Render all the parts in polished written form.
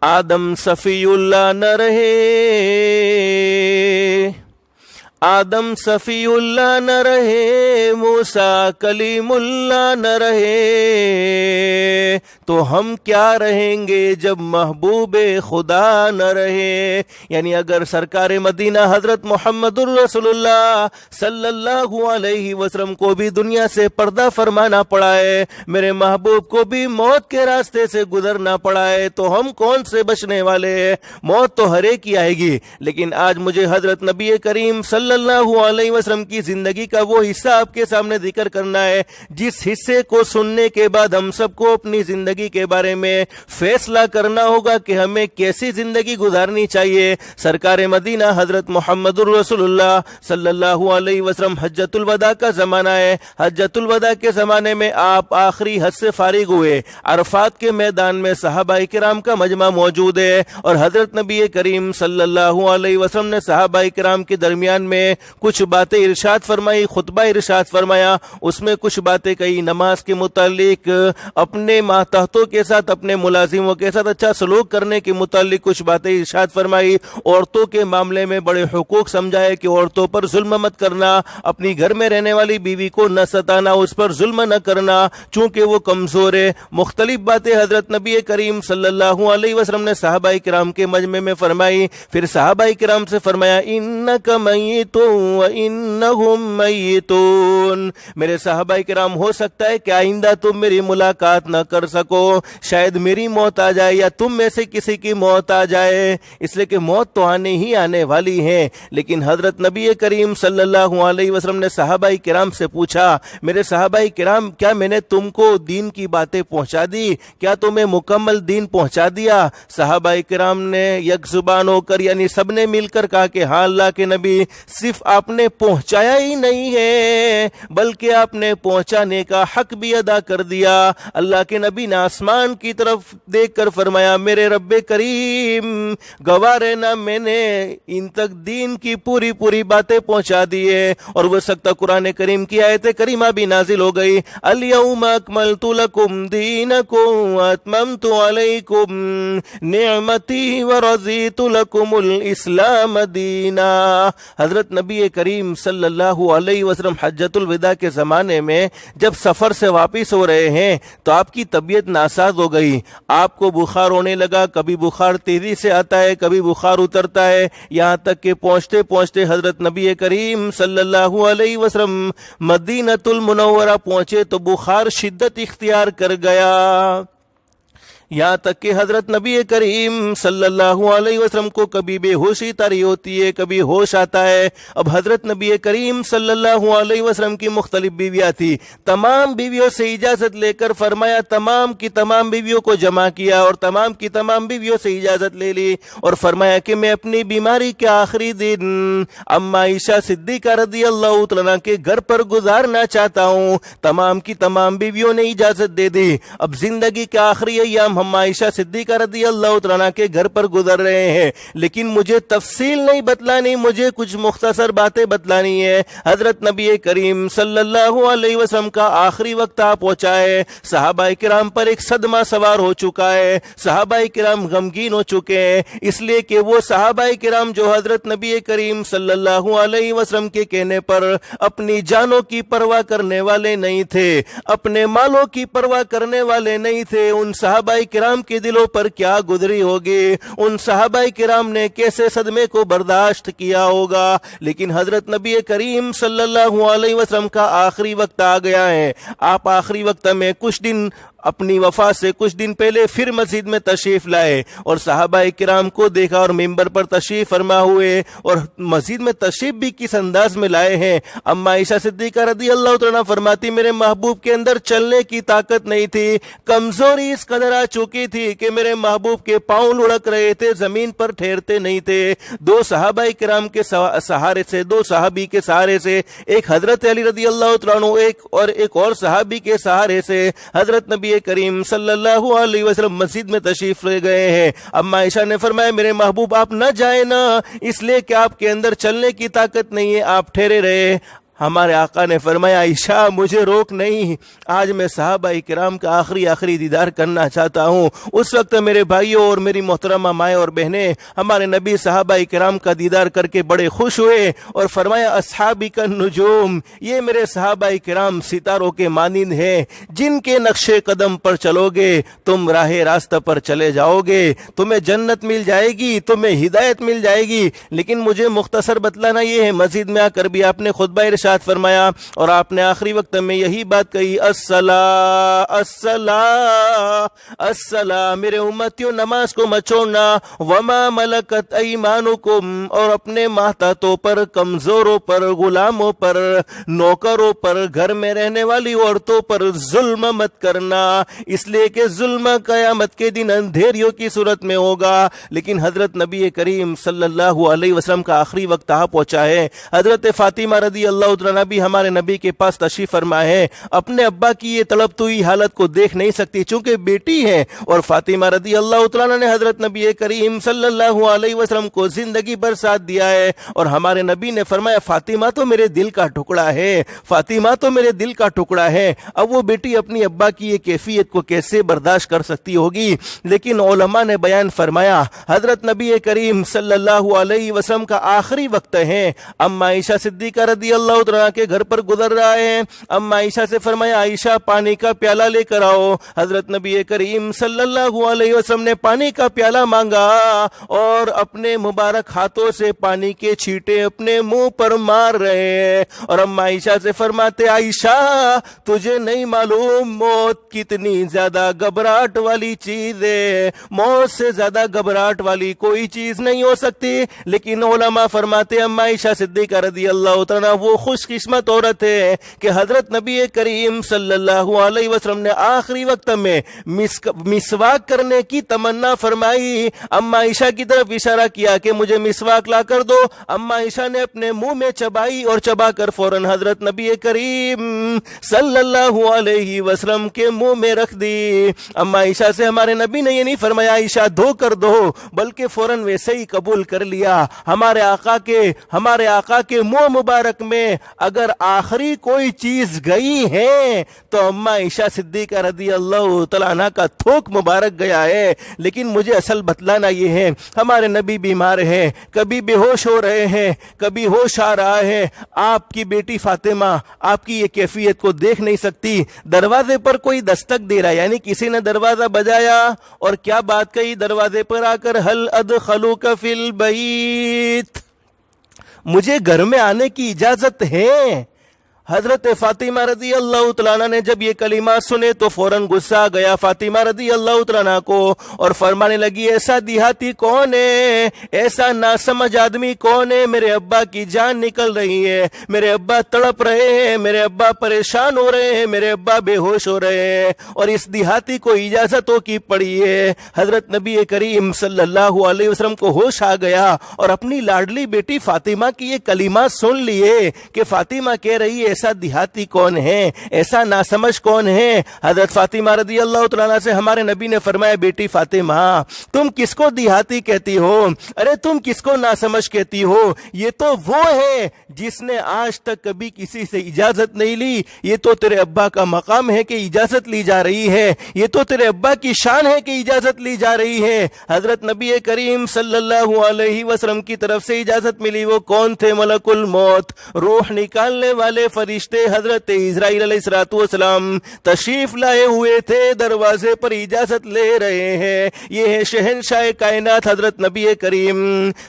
آدم صفی اللہ نہ رہے، آدم صفی اللہ نہ رہے، موسیٰ کلیم اللہ نہ رہے، تو ہم کیا رہیں گے جب محبوب خدا نہ رہے۔ یعنی اگر سرکار مدینہ حضرت محمد الرسول اللہ صلی اللہ علیہ وسلم کو بھی دنیا سے پردہ فرمانا پڑا ہے، میرے محبوب کو بھی موت کے راستے سے گزرنا پڑا ہے، تو ہم کون سے بچنے والے ہیں؟ موت تو ہر ایک کی آئے گی، لیکن آج مجھے حضرت نبی کریم صلی اللہ علیہ وسلم کی زندگی کا وہ حصہ آپ کے سامنے ذکر کرنا ہے جس حصے کو سننے کے بعد ہم سب کو اپنی زندگی کے بارے میں فیصلہ کرنا ہوگا کہ ہمیں کیسی زندگی گزارنی چاہیے۔ سرکار مدینہ حضرت محمد الرسول اللہ صلی اللہ علیہ وسلم حجۃ الوداع کا زمانہ ہے۔ حجۃ الوداع کے زمانے میں آپ آخری حج سے فارغ ہوئے، عرفات کے میدان میں صحابہ کرام کا مجمع موجود ہے، اور حضرت نبی کریم صلی اللہ علیہ وسلم نے صحابہ کرام کے درمیان میں کچھ باتیں ارشاد فرمائی، خطبہ ارشاد فرمایا، اس میں کچھ باتیں کہی نماز کے متعلق، اپنے ماتحتوں کے ساتھ، اپنے ملازموں کے ساتھ اچھا سلوک کرنے کے متعلق کچھ باتیں ارشاد فرمائی، عورتوں کے معاملے میں بڑے حقوق سمجھائے کہ عورتوں پر ظلم مت کرنا، اپنی گھر میں رہنے والی بیوی کو نہ ستانا، اس پر ظلم نہ کرنا چونکہ وہ کمزور ہے۔ مختلف باتیں حضرت نبی کریم صلی اللہ علیہ وسلم نے صحابہ کرام کے مجمع میں فرمائی۔ پھر صحابہ کرام سے فرمایا انک میت وَإِنَّهُمْ مَيِّتُونَ، میرے صحابہ کرام ہو سکتا ہے کہ آئندہ تم میری ملاقات نہ کر سکو، شاید میری موت آ جائے یا تم میں سے کسی کی موت آ جائے، اس لیے کہ موت تو آنے ہی آنے والی ہے۔ لیکن حضرت نبی کریم صلی اللہ علیہ وسلم نے صحابہ کرام سے پوچھا، میرے صحابہ کرام کیا میں نے تم کو دین کی باتیں پہنچا دی؟ کیا تمہیں مکمل دین پہنچا دیا؟ صحابہ کرام نے یک زبان ہو کر یعنی سب نے مل کر کہا کہ ہاں اللہ کے نبی، صرف آپ نے پہنچایا ہی نہیں ہے بلکہ آپ نے پہنچانے کا حق بھی ادا کر دیا۔ اللہ کے نبی نے آسمان کی طرف دیکھ کر فرمایا، میرے رب کریم گواہ رہنا، میں نے ان تک دین کی پوری پوری باتیں پہنچا دی ہے۔ اور وہ سکتا قرآن کریم کی آیت کریمہ بھی نازل ہو گئی، الیوم اکملت لکم دینکم واتممت علیکم نعمتی ورضیت لکم الاسلام دینا۔ حضرت نبی کریم صلی اللہ علیہ وسلم حجۃ الوداع کے زمانے میں جب سفر سے واپس ہو رہے ہیں تو آپ کی طبیعت ناساز ہو گئی، آپ کو بخار ہونے لگا، کبھی بخار تیزی سے آتا ہے، کبھی بخار اترتا ہے، یہاں تک کہ پہنچتے پہنچتے حضرت نبی کریم صلی اللہ علیہ وسلم مدینۃ المنورہ پہنچے تو بخار شدت اختیار کر گیا، یہاں تک کہ حضرت نبی کریم صلی اللہ علیہ وسلم کو کبھی بے ہوشی طاری ہوتی ہے، کبھی ہوش آتا ہے۔ اب حضرت نبی کریم صلی اللہ علیہ وسلم کی مختلف بیویاں تھی، تمام بیویوں سے اجازت لے کر فرمایا، تمام کی تمام بیویوں کو جمع کیا اور تمام کی تمام بیویوں سے اجازت لے لی اور فرمایا کہ میں اپنی بیماری کے آخری دن اما عائشہ صدیقہ رضی اللہ تعالیٰ کے گھر پر گزارنا چاہتا ہوں۔ تمام کی تمام بیویوں نے اجازت دے دی۔ اب زندگی کے آخری ایام ہم عائشہ صدیقہ رضی اللہ تعالیٰ کے گھر پر گزر رہے ہیں، لیکن مجھے تفصیل نہیں بتلانی، مجھے کچھ مختصر باتیں بتلانی ہے۔ حضرت نبی کریم صلی اللہ علیہ وسلم کا آخری وقت آ پہنچا ہے، صحابہ کرام پر ایک صدمہ سوار ہو چکا ہے، صحابہ کرام غمگین ہو چکے ہیں، اس لیے کہ وہ صحابہ کرام جو حضرت نبی کریم صلی اللہ علیہ وسلم کے کہنے پر اپنی جانوں کی پرواہ کرنے والے نہیں تھے، اپنے مالوں کی پرواہ کرنے والے نہیں تھے، ان صحابہ کرام کے دلوں پر کیا گزری ہوگی، ان صحابہ کرام نے کیسے صدمے کو برداشت کیا ہوگا۔ لیکن حضرت نبی کریم صلی اللہ علیہ وسلم کا آخری وقت آ گیا ہے۔ آپ آخری وقت میں کچھ دن اپنی وفات سے کچھ دن پہلے پھر مسجد میں تشریف لائے اور صحابہ کرام کو دیکھا اور ممبر پر تشریف فرما ہوئے، اور مسجد میں تشریف بھی کس انداز میں لائے ہیں۔ اما عائشہ صدیقہ رضی اللہ تعالیٰ فرماتی، میرے محبوب کے اندر چلنے کی طاقت نہیں تھی، کمزوری اس قدر آ چکی تھی کہ میرے محبوب کے پاؤں لڑک رہے تھے، زمین پر ٹھہرتے نہیں تھے۔ دو صحابہ کرام کے سہارے سے، دو صحابی کے سہارے سے، ایک حضرت علی رضی اللہ تعالیٰ ایک اور صحابی کے سہارے سے حضرت نبی کریم صلی اللہ علیہ وسلم مسجد میں تشریف لے گئے ہیں۔ اما عائشہ نے فرمایا، میرے محبوب آپ نہ جائیں نا، اس لیے کہ آپ کے اندر چلنے کی طاقت نہیں ہے، آپ ٹھہرے رہے۔ ہمارے آقا نے فرمایا عائشہ مجھے روک نہیں، آج میں صحابہ کرام کا آخری دیدار کرنا چاہتا ہوں۔ اس وقت میرے بھائیوں اور میری محترمہ مائیں اور بہنیں، ہمارے نبی صحابہ کرام کا دیدار کر کے بڑے خوش ہوئے اور فرمایا اصحابی کا نجوم، یہ میرے صحابہ کرام ستاروں کے مانند ہیں، جن کے نقش قدم پر چلو گے تم راہ راستہ پر چلے جاؤ گے، تمہیں جنت مل جائے گی، تمہیں ہدایت مل جائے گی۔ لیکن مجھے مختصر بتلانا یہ ہے، مسجد میں آ کر بھی آپ نے خطبہ ارشاد فرمایا اور آپ نے آخری وقت میں یہی بات کہی، الصلاۃ الصلاۃ الصلاۃ، میرے امتیوں نماز کو مت چھوڑنا، وما ملکت ایمانکم، اور اپنے ماتحتوں پر، کمزوروں پر، غلاموں پر، نوکروں پر، گھر میں رہنے والی عورتوں پر ظلم مت کرنا، اس لیے کہ ظلم قیامت کے دن اندھیریوں کی صورت میں ہوگا۔ لیکن حضرت نبی کریم صلی اللہ علیہ وسلم کا آخری وقت آ پہنچا ہے۔ حضرت فاطمہ رضی اللہ عنہا بھی ہمارے نبی کے پاس تشریف فرما ہے، اپنے ابا کی یہ تڑپتی ہوئی حالت کو دیکھ نہیں سکتی چونکہ بیٹی ہے، اور فاطمہ رضی اللہ عنہا نے حضرت نبی کریم صلی اللہ علیہ وسلم کو زندگی بھر ساتھ دیا ہے، اور ہمارے نبی نے فرمایا فاطمہ تو میرے دل کا ٹکڑا ہے، فاطمہ تو میرے دل کا ٹکڑا ہے۔ اب وہ بیٹی اپنی ابا کی یہ کیفیت کو کیسے برداشت کر سکتی ہوگی؟ لیکن علماء نے بیان فرمایا حضرت نبی کریم صلی اللہ علیہ وسلم کا آخری وقت ہے، اما عائشہ صدیقہ رضی اللہ عنہا کے گھر پر گزر رہا ہے۔ اما عائشہ سے فرمایا عائشہ پانی کا پیالہ لے کر آؤ۔ حضرت نبی کریم صلی اللہ علیہ وسلم نے پانی کا پیالہ مانگا اور اپنے مبارک ہاتھوں سے پانی کے چھینٹے اپنے منہ پر مار رہے ہیں، اور اما عائشہ سے فرماتے عائشہ تجھے نہیں معلوم موت کتنی زیادہ گھبراہٹ والی چیز ہے، موت سے زیادہ گھبراہٹ والی کوئی چیز نہیں ہو سکتی۔ لیکن علماء فرماتے اما عائشہ صدیقہ رضی اللہ عنہا وہ خوش قسمت عورت ہے کہ حضرت نبی کریم صلی اللہ علیہ وسلم نے آخری وقت میں مسواک کرنے کی تمنا فرمائی، اما عائشہ کی طرف اشارہ کیا کہ مجھے مسواک لا کر دو۔ اما عائشہ نے اپنے منہ میں چبائی اور چبا کر فوراً حضرت نبی کریم صلی اللہ علیہ وسلم کے منہ میں رکھ دی۔ اما عائشہ سے ہمارے نبی نے یہ نہیں فرمایا عائشہ دھو کر دو، بلکہ فوراً ویسے ہی قبول کر لیا۔ ہمارے آقا کے منہ مبارک میں اگر آخری کوئی چیز گئی ہے تو اما عائشہ صدیقہ رضی اللہ تعالیٰ عنہ کا تھوک مبارک گیا ہے۔ لیکن مجھے اصل بتلانا یہ ہے ہمارے نبی بیمار ہیں، کبھی بے ہوش ہو رہے ہیں، کبھی ہوش آ رہا ہے۔ آپ کی بیٹی فاطمہ آپ کی یہ کیفیت کو دیکھ نہیں سکتی۔ دروازے پر کوئی دستک دے رہا ہے، یعنی کسی نے دروازہ بجایا اور کیا بات کہی دروازے پر آ کر، هل ادخلوک فی البیت، مجھے گھر میں آنے کی اجازت ہے؟ حضرت فاطمہ رضی اللہ تعالیٰ عنہ نے جب یہ کلمات سنے تو فوراً غصہ آ گیا فاطمہ رضی اللہ تعالیٰ عنہ کو، اور فرمانے لگی ایسا دیہاتی کون ہے، ایسا ناسمجھ آدمی کون ہے، میرے ابا کی جان نکل رہی ہے، میرے ابا تڑپ رہے ہیں، میرے ابا پریشان ہو رہے ہیں، میرے ابا بے ہوش ہو رہے ہیں، اور اس دیہاتی کو اجازتوں کی پڑی ہے۔ حضرت نبی کریم صلی اللہ علیہ وسلم کو ہوش آ گیا اور اپنی لاڈلی بیٹی فاطمہ کی یہ کلمات سن لیے کہ فاطمہ کہہ رہی ہے ایسا دیہاتی کون ہے، ایسا ناسمجھ کون ہے۔ حضرت فاطمہ رضی اللہ تعالیٰ عنہ سے ہمارے نبی نے فرمایا بیٹی فاطمہ تم کس کو دیہاتی کہتی ہو، ارے تم کس کو ناسمجھ کہتی ہو؟ یہ تو وہ ہے جس نے آج تک کبھی کسی سے اجازت نہیں لی۔ یہ تو تیرے ابا کا مقام ہے کہ اجازت لی جا رہی ہے، یہ تو تیرے ابا کی شان ہے کہ اجازت لی جا رہی ہے۔ حضرت نبی کریم صلی اللہ علیہ وسلم کی طرف سے اجازت ملی۔ وہ کون تھے؟ ملک الموت، روح نکالنے والے فرشتے حضرت اسرائیل علیہ السلام تشریف لائے ہوئے تھے، دروازے پر اجازت لے رہے ہیں۔ یہ ہے شہنشاہ کائنات حضرت نبی کریم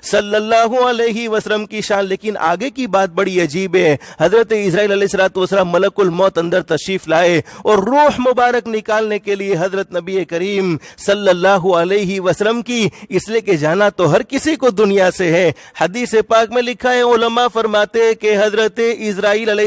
صلی اللہ علیہ وسلم کی شان۔ لیکن آگے کی بات بڑی عجیب ہے۔ حضرت اسرائیل علیہ السلام ملک الموت اندر تشریف لائے اور روح مبارک نکالنے کے لیے حضرت نبی کریم صلی اللہ علیہ وسلم کی، اس لیے کہ جانا تو ہر کسی کو دنیا سے ہے۔ حدیث پاک میں لکھا ہے، علماء فرماتے کہ حضرت اسرائیل علیہ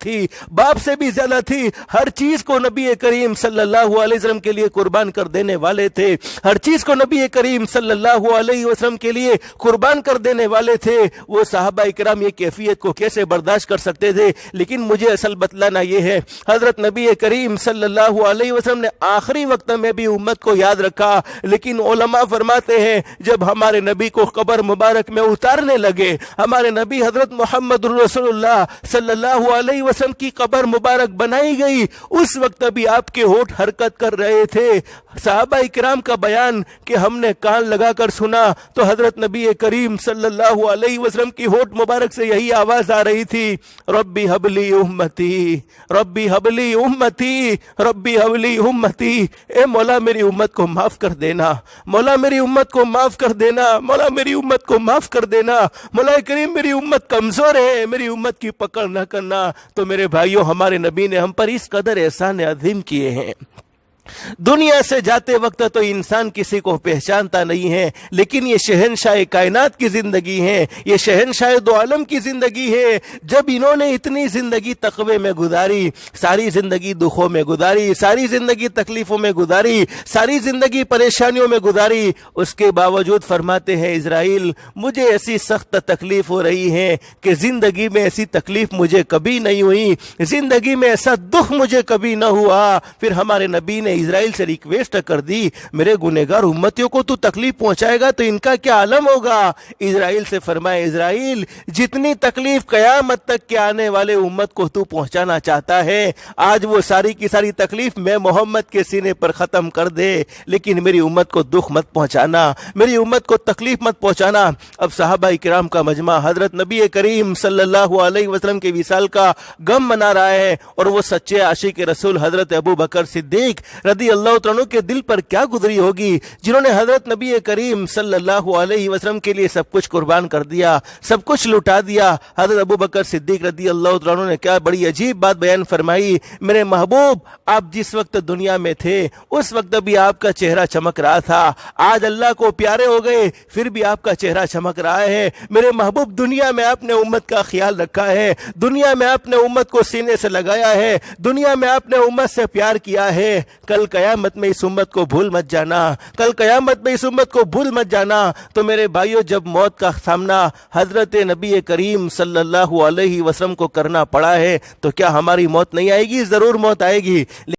تھی، باپ سے بھی زیادہ تھی، ہر چیز کو نبی کریم صلی اللہ علیہ وسلم کے لیے قربان کر دینے والے تھے، ہر چیز کو نبی کریم صلی اللہ علیہ وسلم کے لیے قربان کر دینے والے تھے۔ وہ صحابہ کرام یہ کیفیت کو کیسے برداشت کر سکتے تھے؟ لیکن مجھے اصل بتلانا یہ ہے، حضرت نبی کریم صلی اللہ علیہ وسلم نے آخری وقت میں بھی امت کو یاد رکھا، لیکن علماء فرماتے ہیں جب ہمارے نبی کو قبر مبارک میں اتارنے لگے، ہمارے نبی حضرت محمد رسول اللہ صلی اللہ علیہ وسلم کی قبر مبارک بنائی گئی، اس وقت بھی آپ کے ہونٹ حرکت کر رہے تھے۔ صحابہ کرام کا بیان کہ ہم نے کان لگا کر سنا تو حضرت نبی کریم صلی اللہ علیہ وسلم کی ہونٹ مبارک سے یہی آواز آ رہی تھی، ربی حبلی امتی، ربی حبلی امتی، ربی حبلی امتی، اے مولا میری امت کو معاف کر دینا، مولا میری امت کو معاف کر دینا، مولا میری امت کو معاف کر دینا، مولا کریم میری امت کمزور ہے، میری امت کی پکڑ نہ کرنا۔ تو میرے بھائیوں، ہمارے نبی نے ہم پر اس قدر احسان عظیم کیے ہیں۔ دنیا سے جاتے وقت تو انسان کسی کو پہچانتا نہیں ہے، لیکن یہ شہنشاہ کائنات کی زندگی ہے، یہ شہنشاہ دو عالم کی زندگی ہے۔ جب انہوں نے اتنی زندگی تقوی میں گزاری، ساری زندگی دکھوں میں گزاری، ساری زندگی تکلیفوں میں گزاری، ساری زندگی پریشانیوں میں گزاری، اس کے باوجود فرماتے ہیں اسرائیل مجھے ایسی سخت تکلیف ہو رہی ہے کہ زندگی میں ایسی تکلیف مجھے کبھی نہیں ہوئی، زندگی میں ایسا دکھ مجھے کبھی نہ ہوا۔ پھر ہمارے نبی نے اسرائیل سے ریکویسٹ کر دی، میرے گنہگار امتیوں کو تو تکلیف پہنچائے گا تو ان کا کیا عالم ہوگا؟ اسرائیل سے فرمائے اسرائیل جتنی تکلیف قیامت تک کے آنے والے امت کو تو پہنچانا چاہتا ہے، آج وہ ساری کی ساری تکلیف میں محمد کے سینے پر ختم کر دے، لیکن میری امت کو دکھ مت پہنچانا، میری امت کو تکلیف مت پہنچانا۔ اب صحابہ کرام کا مجمع حضرت نبی کریم صلی اللہ علیہ وسلم کے وصال کا غم منا رہا ہے، اور وہ سچے عاشق رسول حضرت ابو بکر صدیق رضی اللہ عنہ کے دل پر کیا گزری ہوگی، جنہوں نے حضرت نبی کریم صلی اللہ علیہ وسلم کے لیے سب کچھ قربان کر دیا، سب کچھ لٹا دیا۔ حضرت ابو بکر صدیق رضی اللہ عنہ نے کیا بڑی عجیب بات بیان فرمائی، میرے محبوب آپ جس وقت دنیا میں تھے اس وقت بھی آپ کا چہرہ چمک رہا تھا، آج اللہ کو پیارے ہو گئے پھر بھی آپ کا چہرہ چمک رہا ہے۔ میرے محبوب دنیا میں آپ نے امت کا خیال رکھا ہے، دنیا میں آپ نے امت کو سینے سے لگایا ہے، دنیا میں آپ نے امت سے پیار کیا ہے، کل قیامت میں اس امت کو بھول مت جانا، کل قیامت میں اس امت کو بھول مت جانا۔ تو میرے بھائیوں، جب موت کا سامنا حضرت نبی کریم صلی اللہ علیہ وسلم کو کرنا پڑا ہے تو کیا ہماری موت نہیں آئے گی؟ ضرور موت آئے گی۔